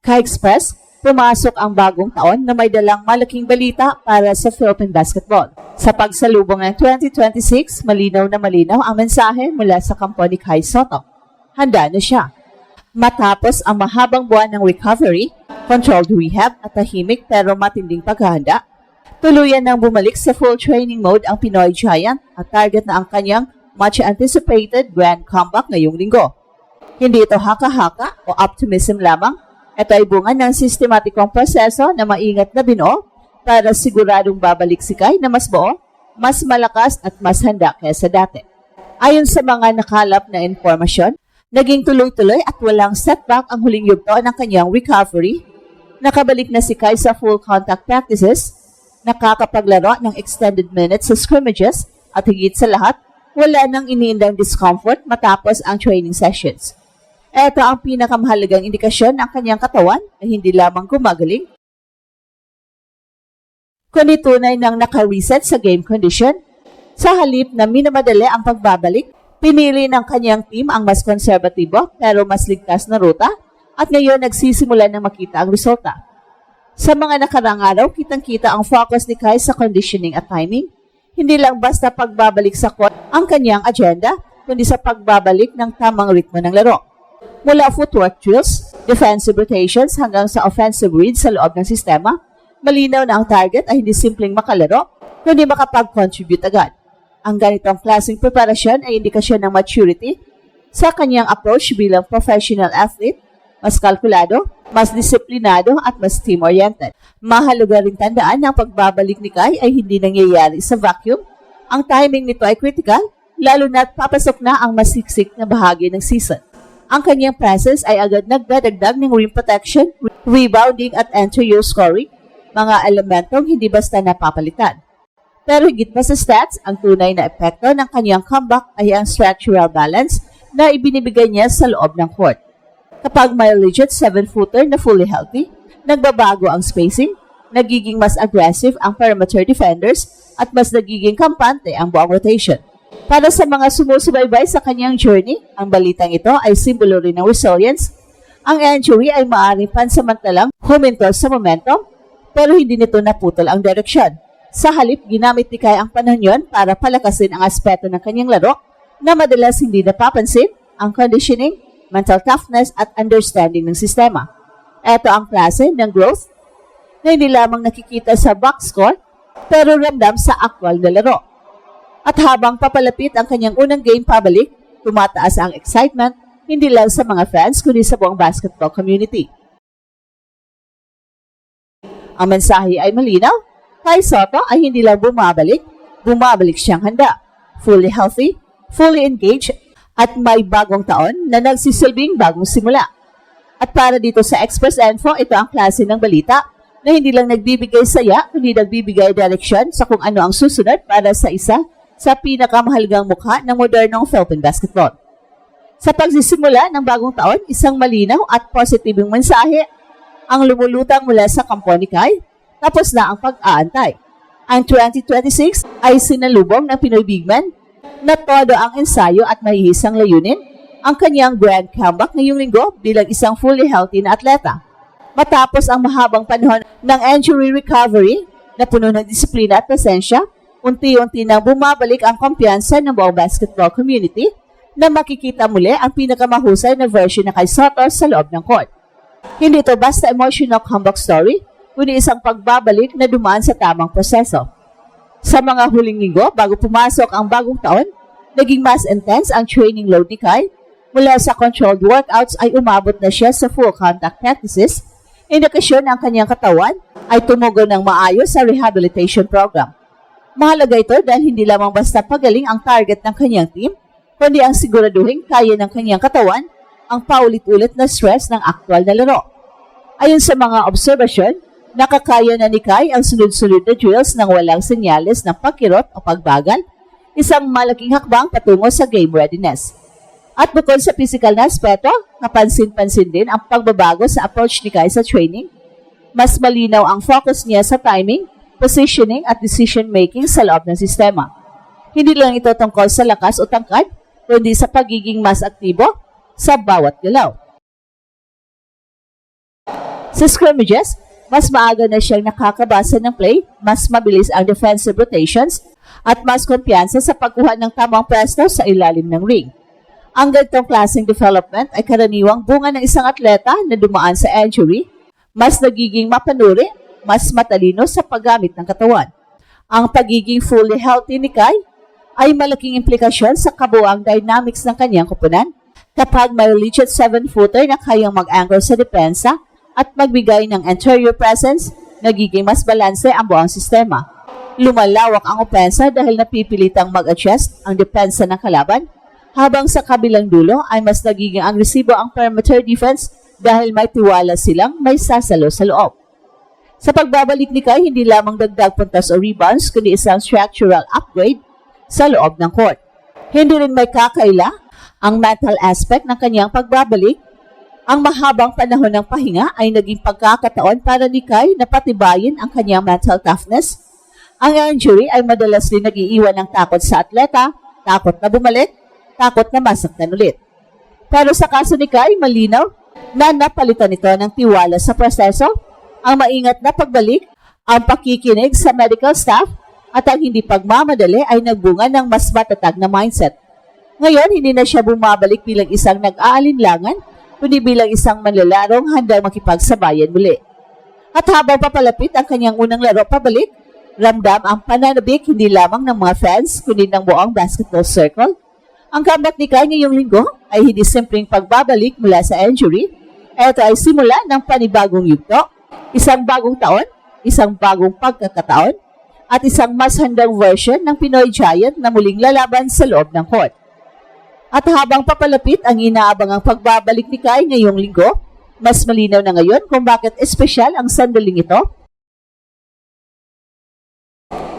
Ka-Express, pumasok ang bagong taon na may dalang malaking balita para sa Philippine basketball. Sa pagsalubong ng 2026, malinaw na malinaw ang mensahe mula sa kampo ni Kai Sotto. Handa na siya. Matapos ang mahabang buwan ng recovery, controlled rehab at tahimik pero matinding paghahanda, tuluyan nang bumalik sa full training mode ang Pinoy Giant at target na ang kanyang much-anticipated grand comeback ngayong linggo. Hindi ito haka-haka o optimism lamang. Ito ay bunga ng sistematikong proseso na maingat na binuo para siguradong babalik si Kai na mas buo, mas malakas at mas handa kaysa dati. Ayon sa mga nakalap na informasyon, naging tuloy-tuloy at walang setback ang huling yugto ng kanyang recovery. Nakabalik na si Kai sa full contact practices, nakakapaglaro ng extended minutes sa scrimmages at higit sa lahat, wala nang iniindang discomfort matapos ang training sessions. Ito ang pinakamahalagang indikasyon ng kanyang katawan na hindi lamang gumagaling, kundi tunay nang naka-reset sa game condition. Sa halip na minamadali ang pagbabalik, pinili ng kanyang team ang mas konserbatibo pero mas ligtas na ruta at ngayon nagsisimula ng makita ang resulta. Sa mga nakarang araw, kitang-kita ang focus ni Kai sa conditioning at timing. Hindi lang basta pagbabalik sa court ang kanyang agenda, kundi sa pagbabalik ng tamang ritmo ng laro. Mula footwork drills, defensive rotations hanggang sa offensive reads sa loob ng sistema, malinaw na ang target ay hindi simpleng makalaro, kundi makapag-contribute agad. Ang ganitong klaseng preparasyon ay indikasyon ng maturity sa kanyang approach bilang professional athlete, mas kalkulado, mas disiplinado at mas team-oriented. Mahalaga rin tandaan na ang pagbabalik ni Kai ay hindi nangyayari sa vacuum. Ang timing nito ay critical, lalo na't papasok na ang masiksik na bahagi ng season. Ang kanyang presence ay agad nagdadagdag ng rim protection, rebounding at interior scoring, mga elementong hindi basta napapalitan. Pero higit pa sa stats, ang tunay na epekto ng kanyang comeback ay ang structural balance na ibinibigay niya sa loob ng court. Kapag may legit 7-footer na fully healthy, nagbabago ang spacing, nagiging mas aggressive ang perimeter defenders at mas nagiging kampante ang buong rotation. Para sa mga sumusubaybay sa kanyang journey, ang balitang ito ay simbolo rin ng resilience. Ang injury ay maaaring pansamantalang huminto sa momentum, pero hindi nito naputol ang direksyon. Sa halip, ginamit ni Kai ang panahon yon para palakasin ang aspeto ng kanyang laro na madalas hindi napapansin, ang conditioning, mental toughness at understanding ng sistema. Ito ang klase ng growth na hindi lamang nakikita sa box score, pero ramdam sa aktwal na laro. At habang papalapit ang kanyang unang game pabalik, tumataas ang excitement hindi lang sa mga fans kundi sa buong basketball community. Ang mensahe ay malinaw, Kai Sotto ay hindi lang bumabalik siyang handa, fully healthy, fully engaged, at may bagong taon na nagsisilbing bagong simula. At para dito sa Express Info, ito ang klase ng balita na hindi lang nagbibigay saya kundi nagbibigay direksyon sa kung ano ang susunod para sa isa sa pinakamahalagang mukha ng modernong Philippine basketball. Sa pagsisimula ng bagong taon, isang malinaw at positibong mensahe ang lumulutang mula sa kampo ni Kai, tapos na ang pag-aantay. Ang 2026 ay sinalubong ng Pinoy Bigman na todo ang ensayo at mahihisang layunin ang kanyang grand comeback ngayong linggo bilang isang fully healthy na atleta. Matapos ang mahabang panahon ng injury recovery na puno ng disiplina at presensya, unti-unti nang bumabalik ang kumpiyansa ng buong basketball community na makikita muli ang pinakamahusay na version na Kai Sotto sa loob ng court. Hindi ito basta emotional comeback story, kundi isang pagbabalik na dumaan sa tamang proseso. Sa mga huling linggo, bago pumasok ang bagong taon, naging mas intense ang training load ni Kai. Mula sa controlled workouts ay umabot na siya sa full contact practices, indikasyon ng kanyang katawan ay tumugon ng maayos sa rehabilitation program. Mahalaga ito dahil hindi lamang basta pagaling ang target ng kanyang team, kundi ang siguraduhin kaya ng kanyang katawan ang paulit-ulit na stress ng aktwal na laro. Ayon sa mga obserbasyon, nakakaya na ni Kai ang sunod-sunod na drills nang walang senyales ng pagkirot o pagbagal, isang malaking hakbang patungo sa game readiness. At bukod sa physical na aspeto, napansin-pansin din ang pagbabago sa approach ni Kai sa training. Mas malinaw ang focus niya sa timing, positioning at decision-making sa loob ng sistema. Hindi lang ito tungkol sa lakas o tangkad, kundi sa pagiging mas aktibo sa bawat galaw. Sa scrimmages, mas maaga na siyang nakakabasa ng play, mas mabilis ang defensive rotations, at mas kumpiyansa sa pagkuha ng tamang pwesto sa ilalim ng ring. Ang ganitong klaseng development ay karaniwang bunga ng isang atleta na dumaan sa injury, mas nagiging mapanuri, mas matalino sa paggamit ng katawan. Ang pagiging fully healthy ni Kai ay malaking implikasyon sa kabuuang dynamics ng kanyang koponan kapag may legit 7-footer na kayang mag-anchor sa depensa at magbigay ng anterior presence, nagiging mas balanse ang buong sistema. Lumalawak ang opensa dahil napipilitang mag-adjust ang depensa ng kalaban, habang sa kabilang dulo ay mas nagiging agresibo ang perimeter defense dahil may tiwala silang may sasalo sa loob. Sa pagbabalik ni Kai, hindi lamang dagdag puntos o rebounds kundi isang structural upgrade sa loob ng court. Hindi rin may kakaila ang mental aspect ng kanyang pagbabalik. Ang mahabang panahon ng pahinga ay naging pagkakataon para ni Kai na patibayin ang kanyang mental toughness. Ang injury ay madalas din nag-iiwan ng takot sa atleta, takot na bumalik, takot na masaktan ulit. Pero sa kaso ni Kai, malinaw na napalitan ito ng tiwala sa proseso, ang maingat na pagbalik, ang pakikinig sa medical staff, at ang hindi pagmamadali ay nagbunga ng mas matatag na mindset. Ngayon, hindi na siya bumabalik bilang isang nag-aalinlangan, kundi bilang isang manlalarong handang makipagsabayan muli. At habang papalapit ang kanyang unang laro pabalik, ramdam ang pananabik hindi lamang ng mga fans, kundi ng buong basketball circle. Ang comeback ni Kai ngayong linggo ay hindi simpleng pagbabalik mula sa injury. Ito ay simula ng panibagong yugto, isang bagong taon, isang bagong pagkakataon, at isang mas handang version ng Pinoy Giant na muling lalaban sa loob ng court. At habang papalapit ang inaabangang pagbabalik ni Kai ngayong linggo, mas malinaw na ngayon kung bakit espesyal ang sandaling ito.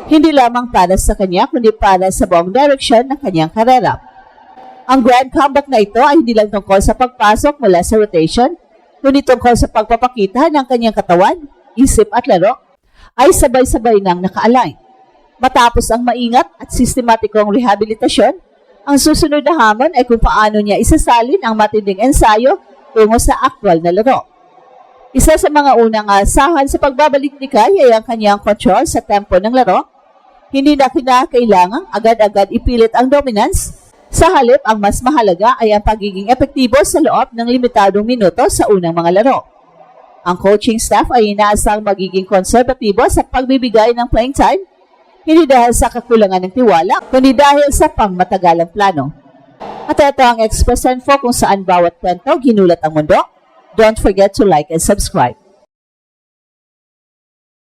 Hindi lamang para sa kanya, kundi para sa buong direksyon ng kanyang karera. Ang grand comeback na ito ay hindi lang tungkol sa pagpasok mula sa rotation, kundi tungkol sa pagpapakita ng kanyang katawan, isip at laro, ay sabay-sabay nang naka-align. Matapos ang maingat at sistematikong rehabilitasyon, ang susunod na hamon ay kung paano niya isasalin ang matinding ensayo tungo sa aktwal na laro. Isa sa mga unang asahan sa pagbabalik ni Kai ay ang kanyang control sa tempo ng laro. Hindi na kinakailangang agad-agad ipilit ang dominance. Sa halip, ang mas mahalaga ay ang pagiging epektibo sa loob ng limitadong minuto sa unang mga laro. Ang coaching staff ay inaasang magiging konserbatibo sa pagbibigay ng playing time, hindi dahil sa kakulangan ng tiwala, kundi dahil sa pangmatagalang plano. At ito ang Express Info kung saan bawat kwento ginulat ang mundo. Don't forget to like and subscribe.